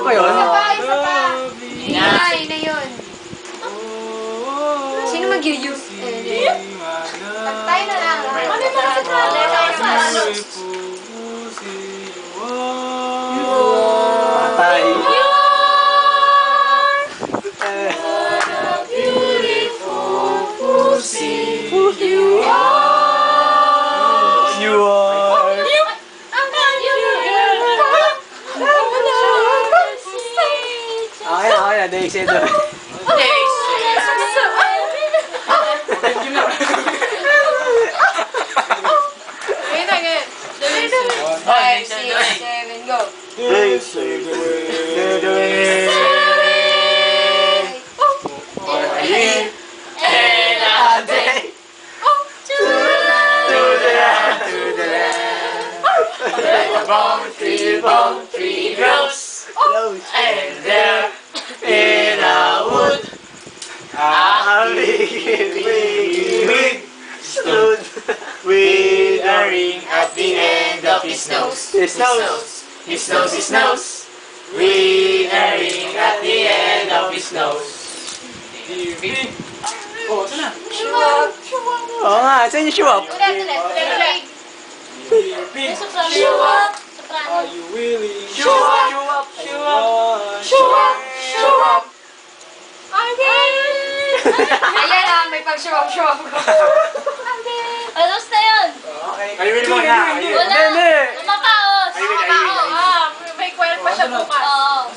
pa yun? Isa pa. Yun na yun. Sino mag-use? Tayo na lang. Ano yung mga Patay. You are. You are. Okay na, Daisy. Five, six, seven, go. Three grows, and there in a wood, a big stood with a ring at the end of his nose. His nose. His nose, with a ring at the end of his nose. Oh, ito na. Oo nga, saan yung show up? Ulit. Show up. Are you willing? Show up. Ayan na, may pag-show-up ko. Alos na yun. Are you willing na? Wala. Hindi. Mamapaos. May kwel pa siya bukas. Oo.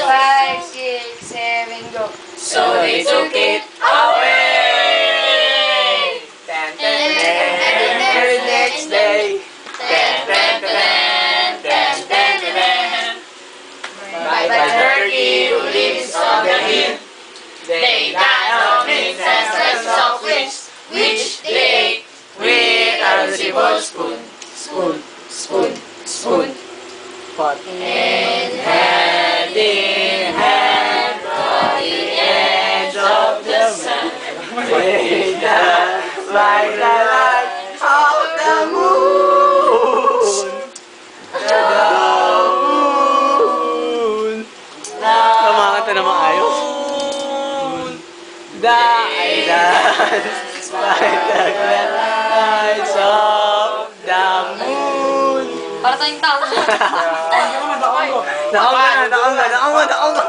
Five, six, seven, go. So they took it away. And Every next day. By the turkey who lives on the hill, they died of ancestors of which they ate with a silver spoon. Pot. And hand in hand by the edge of the sun, they danced like the light of the moon. Kamakanta na maayos. I dance by the lights of the moon. Para tayong tao. Naong ka.